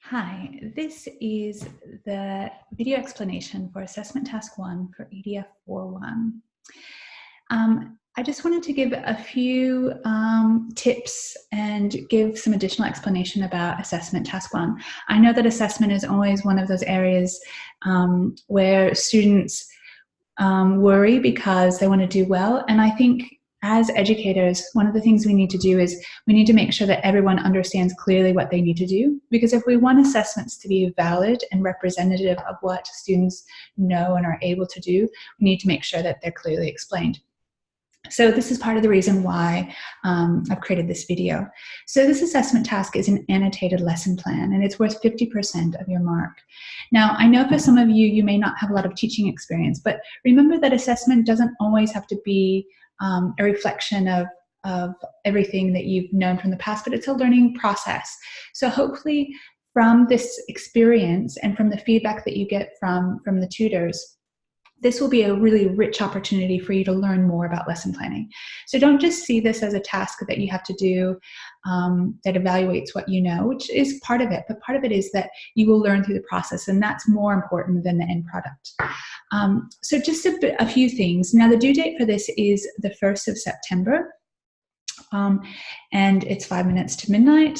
Hi, this is the video explanation for Assessment Task 1 for EDF41. I just wanted to give a few tips and give some additional explanation about Assessment Task 1. I know that assessment is always one of those areas where students worry because they want to do well, and I think as educators, one of the things we need to do is we need to make sure that everyone understands clearly what they need to do, because if we want assessments to be valid and representative of what students know and are able to do, we need to make sure that they're clearly explained. So this is part of the reason why I've created this video. So this assessment task is an annotated lesson plan, and it's worth 50% of your mark. Now, I know for some of you, you may not have a lot of teaching experience, but remember that assessment doesn't always have to be a reflection of everything that you've known from the past, but it's a learning process. So hopefully from this experience and from the feedback that you get from the tutors, this will be a really rich opportunity for you to learn more about lesson planning. So don't just see this as a task that you have to do that evaluates what you know, which is part of it, but part of it is that you will learn through the process, and that's more important than the end product. So just a few things. Now, the due date for this is the 1st of September, and it's 5 minutes to midnight.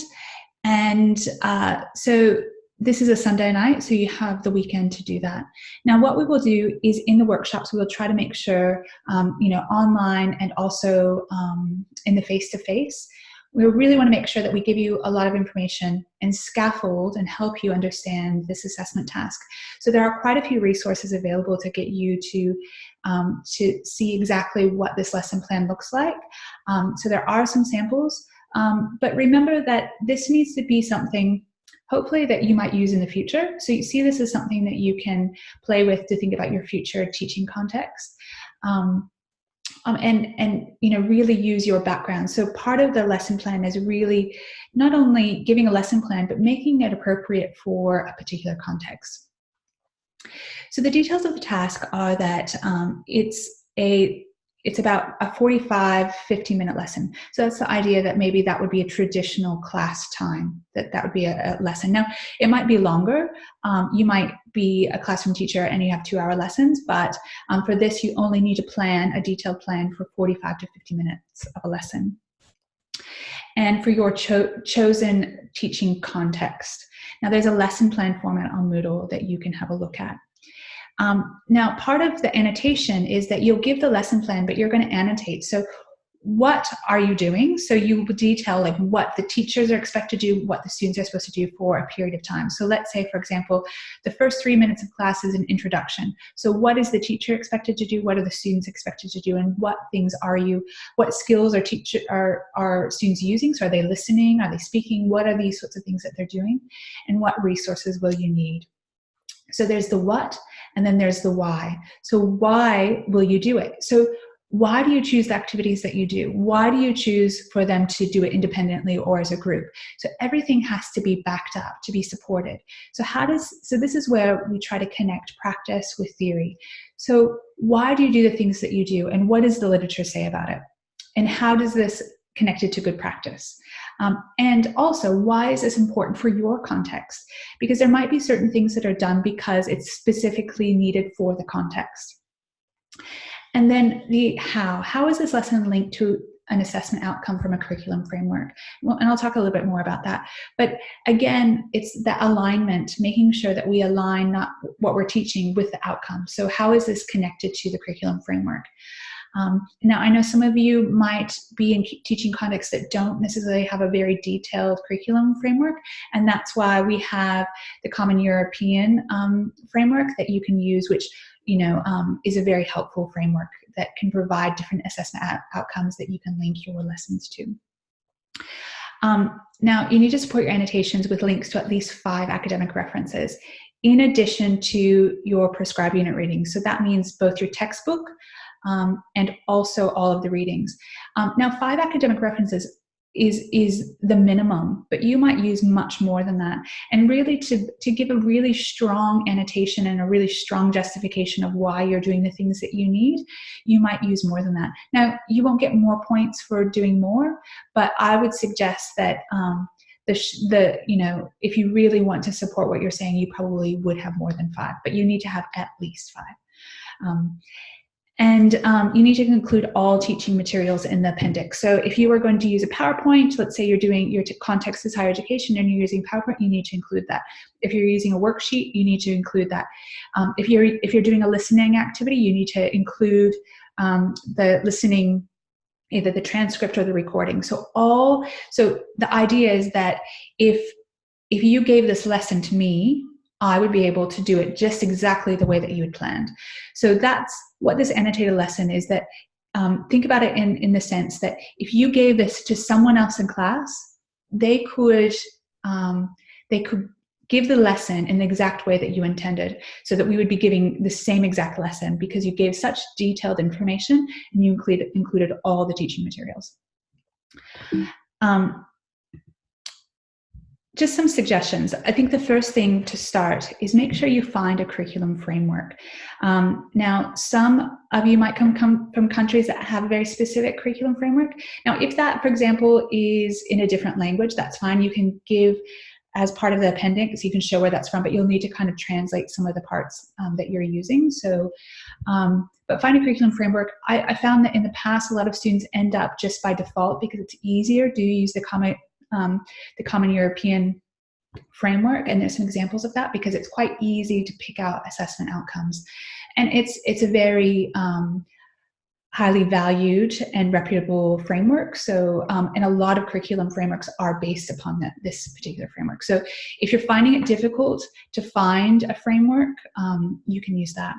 And so this is a Sunday night, so you have the weekend to do that. Now, what we will do is in the workshops, we will try to make sure, online and also in the face-to-face, we really want to make sure that we give you a lot of information and scaffold and help you understand this assessment task. So there are quite a few resources available to get you to see exactly what this lesson plan looks like. So there are some samples, but remember that this needs to be something hopefully that you might use in the future. So you see this as something that you can play with to think about your future teaching context. And really use your background. So part of the lesson plan is really not only giving a lesson plan, but making it appropriate for a particular context. So the details of the task are that it's about a 50-minute lesson. So that's the idea that maybe that would be a traditional class time, that would be a lesson. Now, it might be longer. You might be a classroom teacher and you have 2-hour lessons, but for this, you only need to plan a detailed plan for 45 to 50 minutes of a lesson. And for your chosen teaching context. Now, there's a lesson plan format on Moodle that you can have a look at. Now, part of the annotation is that you'll give the lesson plan, but you're going to annotate. So what are you doing? So you will detail like what the teachers are expected to do, what the students are supposed to do for a period of time. So let's say, for example, the first 3 minutes of class is an introduction. So what is the teacher expected to do? What are the students expected to do? And what things what skills are students using? So are they listening? Are they speaking? What are these sorts of things that they're doing? And what resources will you need? So there's the what, and then there's the why. So why will you do it? So why do you choose the activities that you do? Why do you choose for them to do it independently or as a group? So everything has to be backed up, to be supported. So this is where we try to connect practice with theory. So why do you do the things that you do? And what does the literature say about it? And how does this connect it to good practice? And also, why is this important for your context? Because there might be certain things that are done because it's specifically needed for the context. And then the how. How is this lesson linked to an assessment outcome from a curriculum framework? Well, and I'll talk a little bit more about that. But again, it's that alignment, making sure that we align not what we're teaching with the outcome. So how is this connected to the curriculum framework? Now, I know some of you might be in teaching contexts that don't necessarily have a very detailed curriculum framework, and that's why we have the Common European framework that you can use, which is a very helpful framework that can provide different assessment outcomes that you can link your lessons to. Now, you need to support your annotations with links to at least 5 academic references, in addition to your prescribed unit readings. So that means both your textbook and also all of the readings. Now, 5 academic references is the minimum, but you might use much more than that. And really to give a really strong annotation and a really strong justification of why you're doing the things that you need, you might use more than that. Now, you won't get more points for doing more, but I would suggest that you know, if you really want to support what you're saying, you probably would have more than 5, but you need to have at least 5. And you need to include all teaching materials in the appendix. So if you are going to use a PowerPoint, let's say you're doing your context is higher education and you're using PowerPoint, you need to include that. If you're using a worksheet, you need to include that. If you're doing a listening activity, you need to include the listening, either the transcript or the recording. So the idea is that if you gave this lesson to me, I would be able to do it just exactly the way that you had planned. So that's what this annotated lesson is, that think about it in the sense that if you gave this to someone else in class, they could give the lesson in the exact way that you intended, so that we would be giving the same exact lesson because you gave such detailed information and you included all the teaching materials. Just some suggestions. I think the first thing to start is make sure you find a curriculum framework. Now, some of you might come from countries that have a very specific curriculum framework. Now, if that, for example, is in a different language, that's fine. You can give as part of the appendix, you can show where that's from, but you'll need to kind of translate some of the parts that you're using. So, but find a curriculum framework. I found that in the past, a lot of students end up just by default, because it's easier, do use the Common European framework, and there's some examples of that because it's quite easy to pick out assessment outcomes, and it's a very highly valued and reputable framework. So and a lot of curriculum frameworks are based upon this particular framework. So if you're finding it difficult to find a framework, you can use that.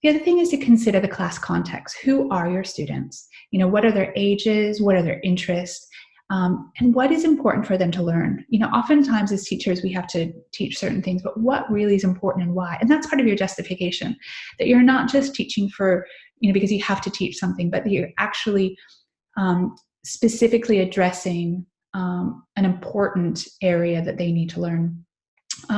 The other thing is to consider the class context. Who are your students? You know, what are their ages? What are their interests? And what is important for them to learn? You know, oftentimes as teachers, we have to teach certain things, but what really is important and why? And that's part of your justification, that you're not just teaching for, you know, because you have to teach something, but that you're actually specifically addressing an important area that they need to learn.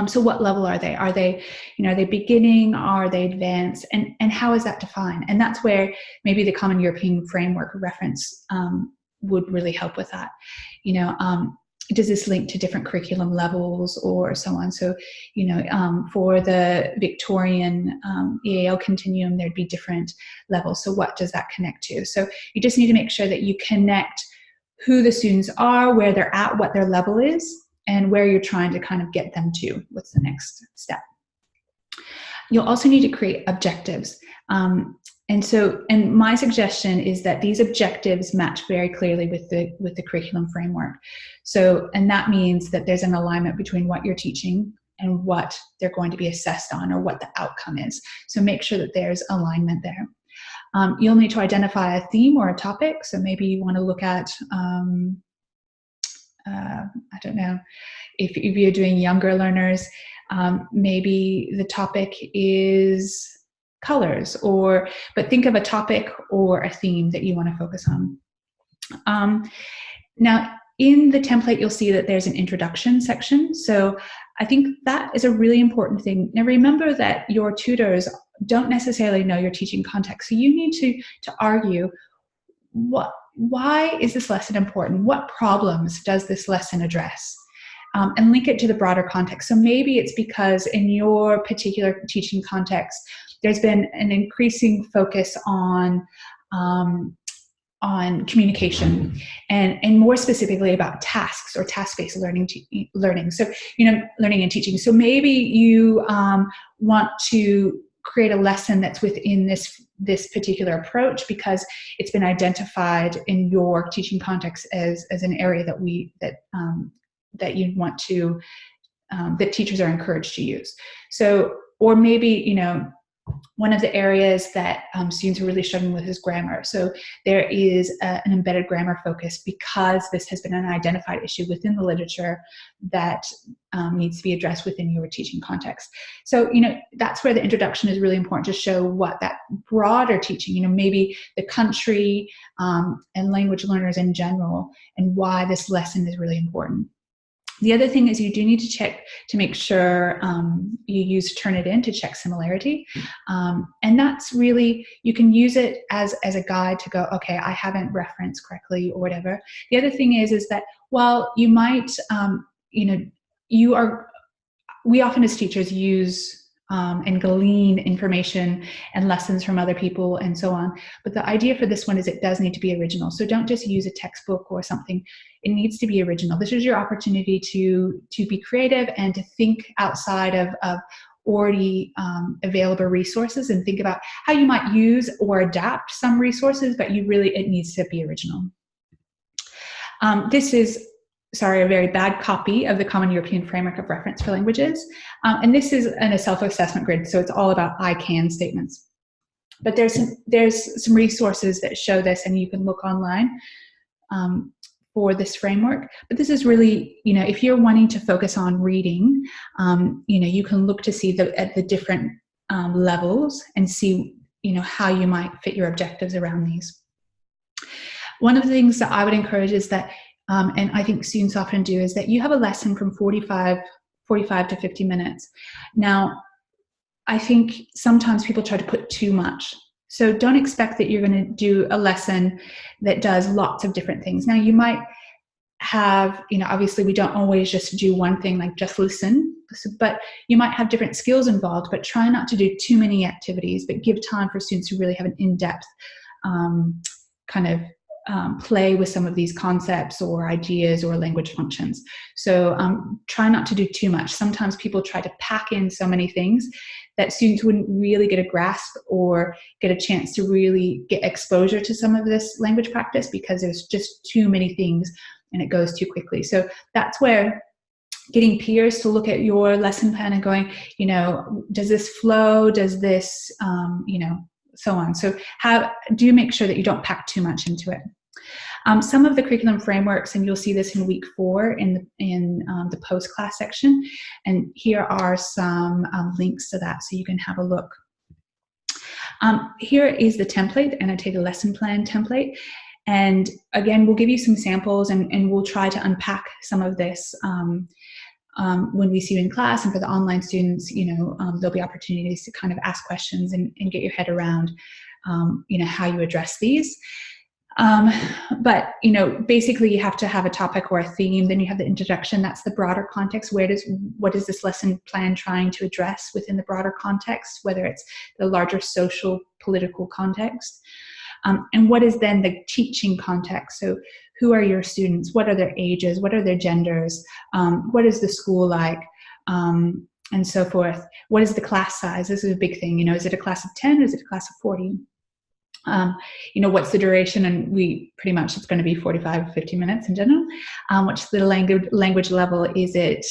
So what level are they? Are they, you know, are they beginning? Are they advanced? And how is that defined? And that's where maybe the Common European Framework reference would really help with that. You know, does this link to different curriculum levels or so on? So, you know, for the Victorian EAL continuum, there'd be different levels. So what does that connect to? So you just need to make sure that you connect who the students are, where they're at, what their level is, and where you're trying to kind of get them to. What's the next step? You'll also need to create objectives. And my suggestion is that these objectives match very clearly with the curriculum framework. So, and that means that there's an alignment between what you're teaching and what they're going to be assessed on, or what the outcome is. So make sure that there's alignment there. You'll need to identify a theme or a topic. So maybe you want to look at, I don't know, if you're doing younger learners, maybe the topic is colors, but think of a topic or a theme that you want to focus on. Now, in the template, you'll see that there's an introduction section. So I think that is a really important thing. Now, remember that your tutors don't necessarily know your teaching context. So you need to argue, why is this lesson important? What problems does this lesson address? And link it to the broader context. So maybe it's because in your particular teaching context, there's been an increasing focus on communication, and more specifically about tasks or task-based learning. So, you know, learning and teaching. So maybe you want to create a lesson that's within this particular approach because it's been identified in your teaching context as an area that you want to, that teachers are encouraged to use. So, or maybe, you know, one of the areas that students are really struggling with is grammar. So there is an embedded grammar focus because this has been an identified issue within the literature that needs to be addressed within your teaching context. So, you know, that's where the introduction is really important, to show what that broader teaching, you know, maybe the country and language learners in general, and why this lesson is really important. The other thing is you do need to check to make sure you use Turnitin to check similarity. And that's really, you can use it as a guide to go, okay, I haven't referenced correctly or whatever. The other thing is that Well, you might, you know, we often as teachers use and glean information and lessons from other people and so on. But the idea for this one is it does need to be original. So don't just use a textbook or something. It needs to be original. This is your opportunity to be creative and to think outside of already available resources, and think about how you might use or adapt some resources, but it needs to be original. This is, sorry, a very bad copy of the Common European Framework of Reference for Languages. And this is in a self-assessment grid, so it's all about I can statements. But there's some resources that show this, and you can look online for this framework. But this is really, if you're wanting to focus on reading, you can look to see at the different levels and see, how you might fit your objectives around these. One of the things that I would encourage is that, and I think students often do, is that you have a lesson from 45 to 50 minutes. Now, I think sometimes people try to put too much. So don't expect that you're going to do a lesson that does lots of different things. Now, you might have, obviously we don't always just do one thing, like just listen, but you might have different skills involved, but try not to do too many activities, but give time for students to really have an in-depth play with some of these concepts or ideas or language functions. So try not to do too much. Sometimes people try to pack in so many things that students wouldn't really get a grasp or get a chance to really get exposure to some of this language practice, because there's just too many things and it goes too quickly. So that's where getting peers to look at your lesson plan and going, does this flow? Does this, so on. So do make sure that you don't pack too much into it. Some of the curriculum frameworks, and you'll see this in week 4 in the post-class section, and here are some links to that so you can have a look. Here is the template, the annotated lesson plan template, and again, we'll give you some samples and we'll try to unpack some of this when we see you in class. And for the online students, there'll be opportunities to kind of ask questions and get your head around how you address these. But basically you have to have a topic or a theme. Then you have the introduction. That's the broader context. What is this lesson plan trying to address within the broader context, whether it's the larger social, political context? And what is then the teaching context? So who are your students? What are their ages? What are their genders? What is the school like? And so forth. What is the class size? This is a big thing. Is it a class of 10? Or is it a class of 40? What's the duration? And it's going to be 45 or 50 minutes in general. What's the language level? Is it,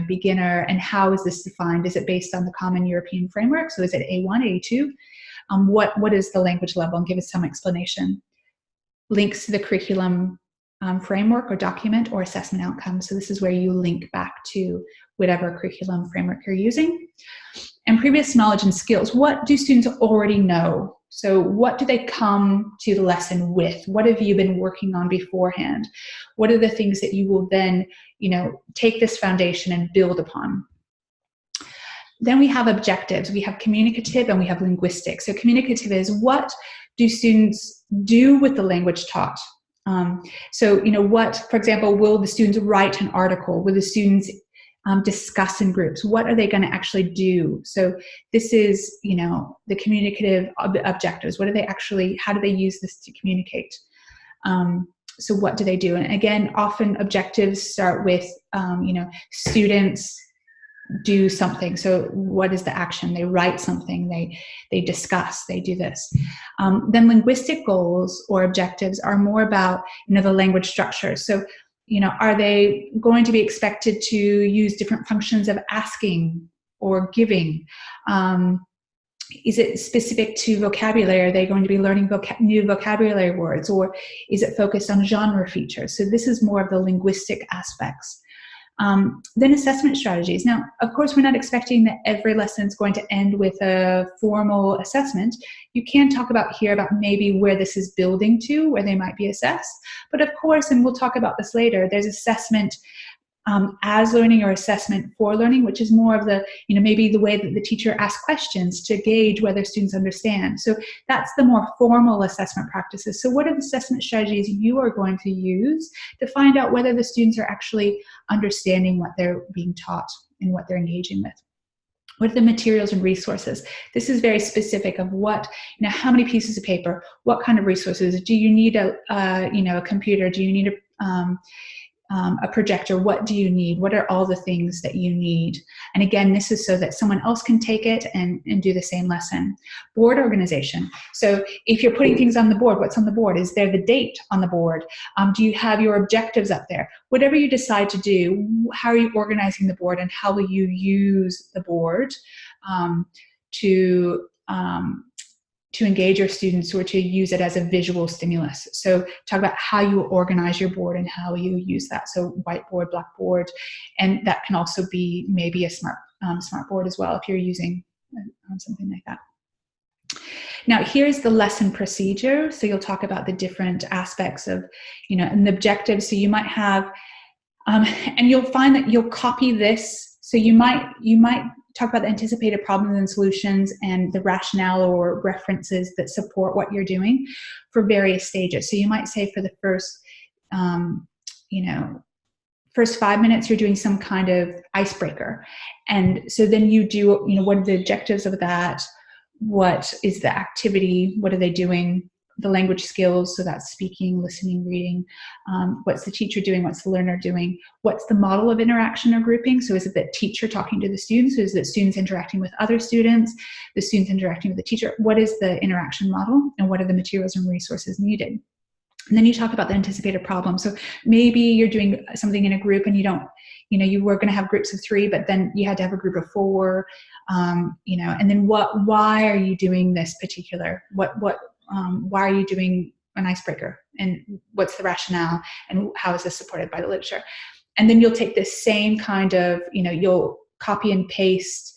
beginner? And how is this defined? Is it based on the Common European Framework? So is it A1, A2? What is the language level? And give us some explanation. Links to the curriculum framework or document or assessment outcomes. So this is where you link back to whatever curriculum framework you're using. And previous knowledge and skills. What do students already know? So what do they come to the lesson with? What have you been working on beforehand? What are the things that you will then, take this foundation and build upon? Then we have objectives. We have communicative and we have linguistic. So communicative is, what do students do with the language taught? For example, will the students write an article? Will the students discuss in groups? What are they going to actually do? So this is, the communicative objectives. What do they actually, how do they use this to communicate? So what do they do? And again, often objectives start with, students do something. So what is the action? They write something, they discuss, they do this. Then linguistic goals or objectives are more about, the language structure. So, are they going to be expected to use different functions of asking or giving? Is it specific to vocabulary? Are they going to be learning new vocabulary words, or is it focused on genre features? So this is more of the linguistic aspects. Then assessment strategies. Now, of course, we're not expecting that every lesson is going to end with a formal assessment. You can talk about maybe where this is building to, where they might be assessed. But of course, and we'll talk about this later, there's assessment as learning or assessment for learning, which is more of the, maybe the way that the teacher asks questions to gauge whether students understand. So that's the more formal assessment practices. So what are the assessment strategies you are going to use to find out whether the students are actually understanding what they're being taught and what they're engaging with? What are the materials and resources? This is very specific of what, how many pieces of paper, what kind of resources? Do you need a computer? Do you need a projector? What do you need? What are all the things that you need? And again, this is so that someone else can take it and do the same lesson. Board organization. So if you're putting things on the board, what's on the board? Is there the date on the board? Do you have your objectives up there? Whatever you decide to do, how are you organizing the board, and how will you use the board to engage your students, or to use it as a visual stimulus. So talk about how you organize your board and how you use that. So whiteboard, blackboard, and that can also be maybe a smart board as well if you're using something like that. Now here's the lesson procedure. So you'll talk about the different aspects of, and the objectives. So you might have, and you'll find that you'll copy this. So you might talk about the anticipated problems and solutions and the rationale or references that support what you're doing for various stages. So you might say for the first, first 5 minutes, you're doing some kind of icebreaker. And so then you do, what are the objectives of that? What is the activity? What are they doing? The language skills, so that's speaking, listening, reading. What's the teacher doing? What's the learner doing? What's the model of interaction or grouping? So is it the teacher talking to the students? Or is it students interacting with other students? The students interacting with the teacher? What is the interaction model? And what are the materials and resources needed? And then you talk about the anticipated problem. So maybe you're doing something in a group and you were going to have groups of 3, but then you had to have a group of 4, and then why are you doing this particular, why are you doing an icebreaker, and what's the rationale, and how is this supported by the literature? And then you'll take this same kind of, you'll copy and paste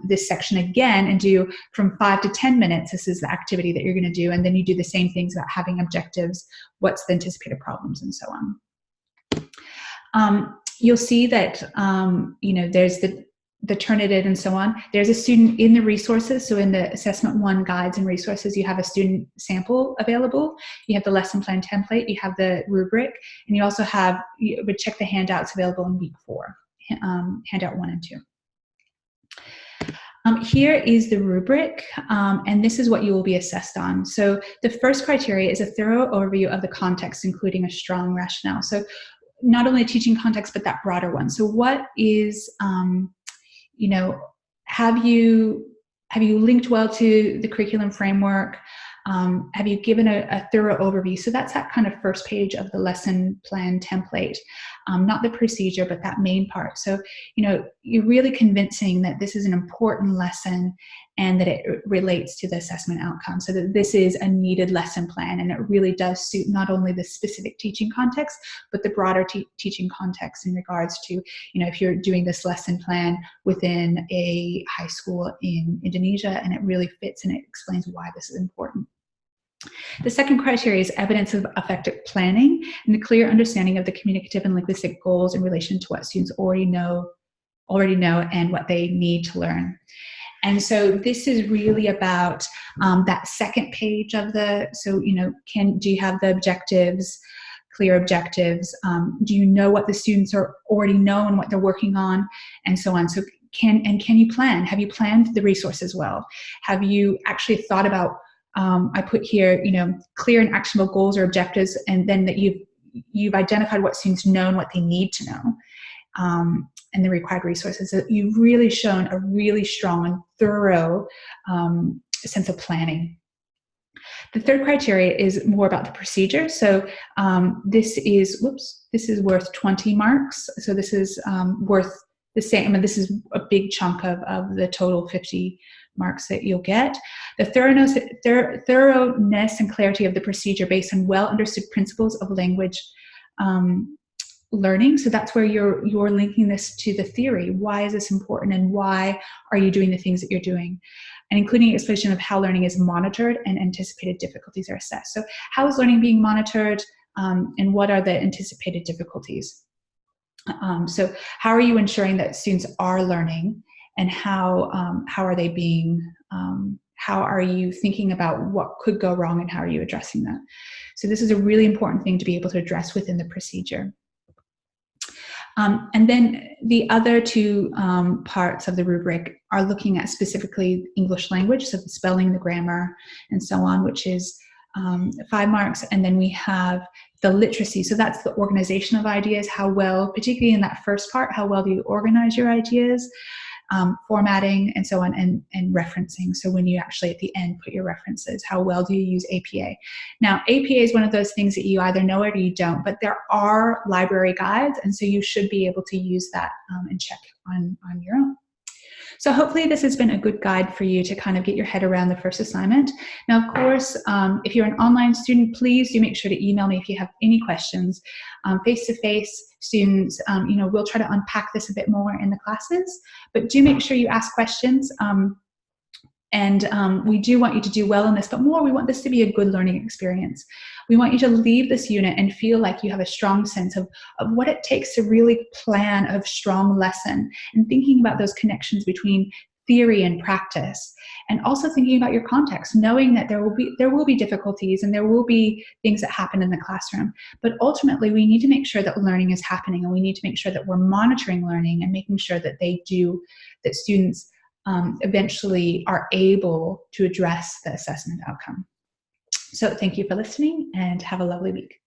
this section again and do from 5 to 10 minutes. This is the activity that you're going to do. And then you do the same things about having objectives, what's the anticipated problems, and so on. You'll see that, there's the Turnitin and so on. There's a student in the resources. So in the Assessment 1 guides and resources, you have a student sample available. You have the lesson plan template. You have the rubric. And you also have, you would check the handouts available in week 4, handout 1 and 2. Here is the rubric, and this is what you will be assessed on. So the first criteria is a thorough overview of the context, including a strong rationale. So not only a teaching context, but that broader one. So what is, have you linked well to the curriculum framework? Have you given a thorough overview? So that's that kind of first page of the lesson plan template, not the procedure, but that main part. So, you're really convincing that this is an important lesson and that it relates to the assessment outcome, so that this is a needed lesson plan and it really does suit not only the specific teaching context, but the broader teaching context in regards to, if you're doing this lesson plan within a high school in Indonesia, and it really fits and it explains why this is important. The second criteria is evidence of effective planning and a clear understanding of the communicative and linguistic goals in relation to what students already know and what they need to learn. And so this is really about that second page of the, so, do you have the objectives, clear objectives? Do you know what the students are already know and what they're working on, and so on? So can you plan? Have you planned the resources well? Have you actually thought about, I put here, clear and actionable goals or objectives, and then that you've identified what students know and what they need to know, and the required resources. So you've really shown a really strong and thorough sense of planning. The third criteria is more about the procedure. So this is worth 20 marks. So this is worth the same. I mean, this is a big chunk of the total 50 marks that you'll get. The thoroughness and clarity of the procedure based on well understood principles of language learning. So that's where you're linking this to the theory. Why is this important, and why are you doing the things that you're doing? And including explanation of how learning is monitored and anticipated difficulties are assessed. So how is learning being monitored, and what are the anticipated difficulties? So how are you ensuring that students are learning, and how are they being, how are you thinking about what could go wrong, and how are you addressing that? So this is a really important thing to be able to address within the procedure. And then the other two parts of the rubric are looking at specifically English language, so the spelling, the grammar, and so on, which is 5 marks. And then we have the literacy. So that's the organization of ideas, how well, particularly in that first part, how well do you organize your ideas, formatting, and so on, and referencing. So when you actually at the end put your references, how well do you use APA? Now, APA is one of those things that you either know it or you don't, but there are library guides, and so you should be able to use that and check on your own. So hopefully this has been a good guide for you to kind of get your head around the first assignment. Now, of course, if you're an online student, please do make sure to email me if you have any questions. Face-to-face students, we'll try to unpack this a bit more in the classes, but do make sure you ask questions. And we do want you to do well in this, but more, we want this to be a good learning experience. We want you to leave this unit and feel like you have a strong sense of what it takes to really plan a strong lesson, and thinking about those connections between theory and practice, and also thinking about your context, knowing that there will be difficulties and there will be things that happen in the classroom. But ultimately, we need to make sure that learning is happening, and we need to make sure that we're monitoring learning and making sure that that students eventually are able to address the assessment outcome. So thank you for listening, and have a lovely week.